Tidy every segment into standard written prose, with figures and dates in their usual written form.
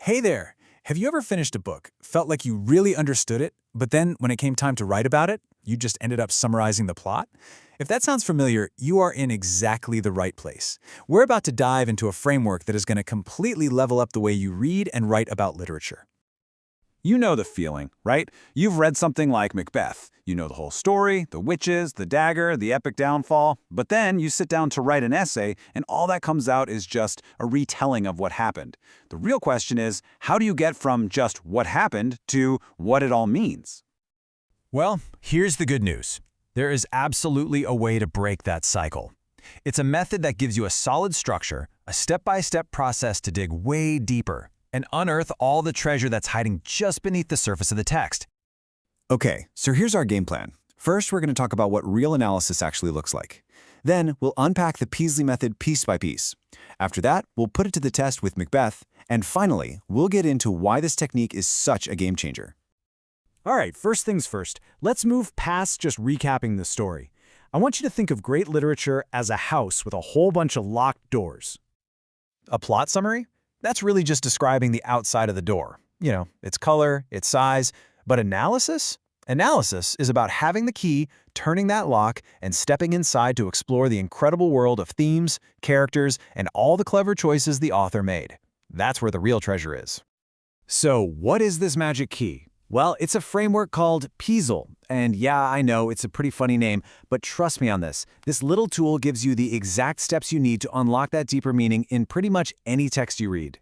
Hey there! Have you ever finished a book, felt like you really understood it, but then when it came time to write about it, you just ended up summarizing the plot? If that sounds familiar, you are in exactly the right place. We're about to dive into a framework that is going to completely level up the way you read and write about literature. You know the feeling, right? You've read something like Macbeth. You know the whole story, the witches, the dagger, the epic downfall. But then you sit down to write an essay, and all that comes out is just a retelling of what happened. The real question is, how do you get from just what happened to what it all means? Well, here's the good news. There is absolutely a way to break that cycle. It's a method that gives you a solid structure, a step-by-step process to dig way deeper and unearth all the treasure that's hiding just beneath the surface of the text. Okay, so here's our game plan. First, we're going to talk about what real analysis actually looks like. Then, we'll unpack the PEEZLE method piece by piece. After that, we'll put it to the test with Macbeth. And finally, we'll get into why this technique is such a game changer. All right, first things first, let's move past just recapping the story. I want you to think of great literature as a house with a whole bunch of locked doors. A plot summary? That's really just describing the outside of the door. You know, its color, its size. But analysis? Analysis is about having the key, turning that lock, and stepping inside to explore the incredible world of themes, characters, and all the clever choices the author made. That's where the real treasure is. So, what is this magic key? Well, it's a framework called PEEZLE. And yeah, I know it's a pretty funny name, but trust me on this. This little tool gives you the exact steps you need to unlock that deeper meaning in pretty much any text you read.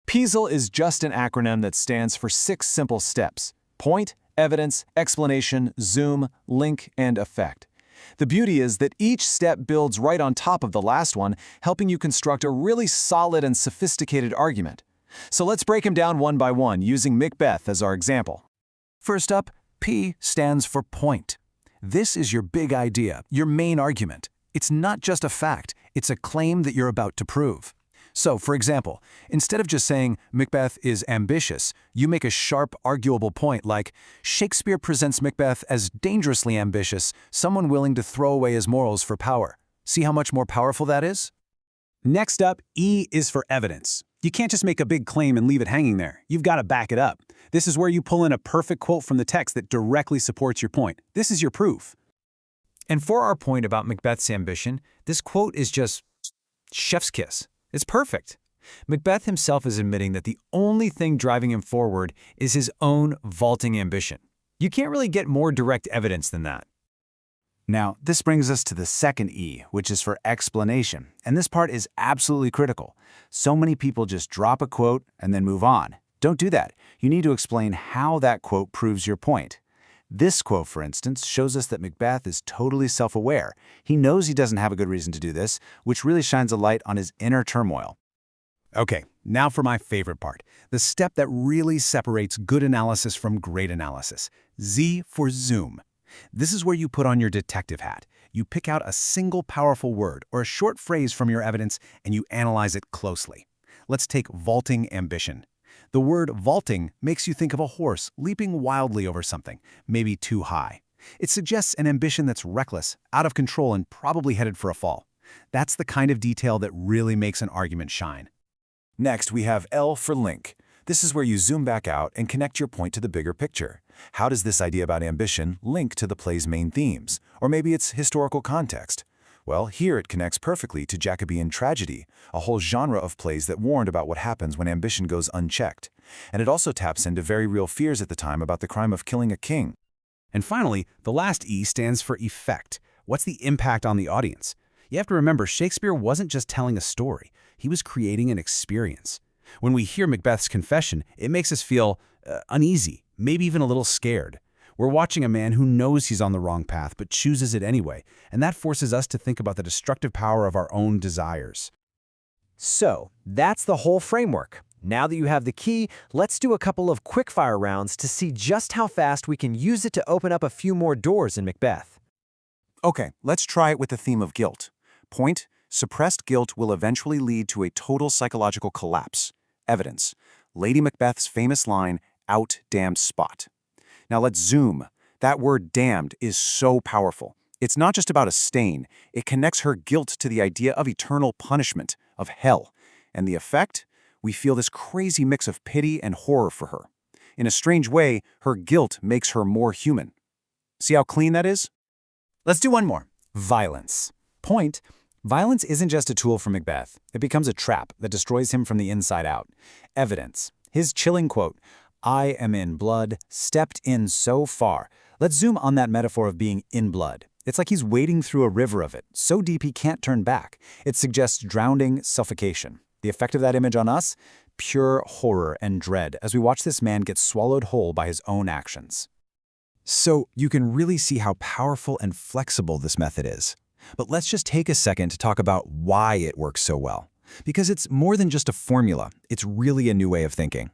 PEEZLE is just an acronym that stands for 6 simple steps: point, evidence, explanation, zoom, link, and effect. The beauty is that each step builds right on top of the last one, helping you construct a really solid and sophisticated argument. So let's break them down one by one, using Macbeth as our example. First up, P stands for point. This is your big idea, your main argument. It's not just a fact, it's a claim that you're about to prove. So, for example, instead of just saying Macbeth is ambitious, you make a sharp, arguable point like, Shakespeare presents Macbeth as dangerously ambitious, someone willing to throw away his morals for power. See how much more powerful that is? Next up, E is for evidence. You can't just make a big claim and leave it hanging there. You've got to back it up. This is where you pull in a perfect quote from the text that directly supports your point. This is your proof. And for our point about Macbeth's ambition, this quote is just chef's kiss. It's perfect. Macbeth himself is admitting that the only thing driving him forward is his own vaulting ambition. You can't really get more direct evidence than that. Now, this brings us to the second E, which is for explanation. And this part is absolutely critical. So many people just drop a quote and then move on. Don't do that. You need to explain how that quote proves your point. This quote, for instance, shows us that Macbeth is totally self-aware. He knows he doesn't have a good reason to do this, which really shines a light on his inner turmoil. Okay, now for my favorite part, the step that really separates good analysis from great analysis. Z for zoom. This is where you put on your detective hat. You pick out a single powerful word or a short phrase from your evidence and you analyze it closely. Let's take vaulting ambition. The word vaulting makes you think of a horse leaping wildly over something, maybe too high. It suggests an ambition that's reckless, out of control, and probably headed for a fall. That's the kind of detail that really makes an argument shine. Next, we have L for link. This is where you zoom back out and connect your point to the bigger picture. How does this idea about ambition link to the play's main themes? Or maybe its historical context? Well, here it connects perfectly to Jacobean tragedy, a whole genre of plays that warned about what happens when ambition goes unchecked. And it also taps into very real fears at the time about the crime of killing a king. And finally, the last E stands for effect. What's the impact on the audience? You have to remember, Shakespeare wasn't just telling a story. He was creating an experience. When we hear Macbeth's confession, it makes us feel uneasy, maybe even a little scared. We're watching a man who knows he's on the wrong path but chooses it anyway, and that forces us to think about the destructive power of our own desires. So, that's the whole framework. Now that you have the key, let's do a couple of quickfire rounds to see just how fast we can use it to open up a few more doors in Macbeth. Okay, let's try it with the theme of guilt. Point, suppressed guilt will eventually lead to a total psychological collapse. Evidence, Lady Macbeth's famous line, "Out, damned spot." Now let's zoom. That word damned is so powerful. It's not just about a stain. It connects her guilt to the idea of eternal punishment, of hell. And the effect? we feel this crazy mix of pity and horror for her. In a strange way, her guilt makes her more human. See how clean that is? Let's do one more. Violence. Point: violence isn't just a tool for Macbeth. It becomes a trap that destroys him from the inside out. Evidence. His chilling quote, "I am in blood, stepped in so far." Let's zoom on that metaphor of being in blood. It's like he's wading through a river of it, so deep he can't turn back. It suggests drowning, suffocation. The effect of that image on us? Pure horror and dread as we watch this man get swallowed whole by his own actions. So you can really see how powerful and flexible this method is. But let's just take a second to talk about why it works so well. Because it's more than just a formula, it's really a new way of thinking.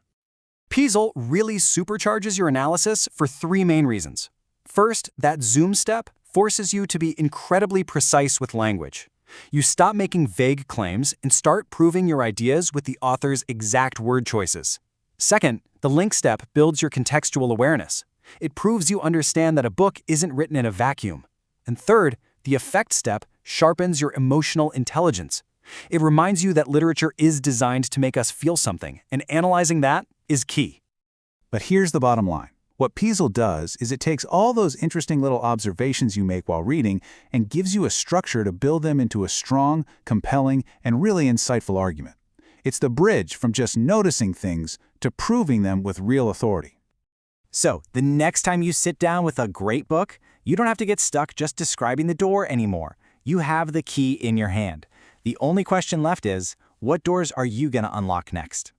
PEEZLE really supercharges your analysis for 3 main reasons. First, that zoom step forces you to be incredibly precise with language. You stop making vague claims and start proving your ideas with the author's exact word choices. Second, the link step builds your contextual awareness. It proves you understand that a book isn't written in a vacuum. And third, the effect step sharpens your emotional intelligence. It reminds you that literature is designed to make us feel something, and analyzing that is key. But here's the bottom line. What PEEZLE does is it takes all those interesting little observations you make while reading and gives you a structure to build them into a strong, compelling, and really insightful argument. It's the bridge from just noticing things to proving them with real authority. So, the next time you sit down with a great book, you don't have to get stuck just describing the door anymore. You have the key in your hand. The only question left is, what doors are you going to unlock next?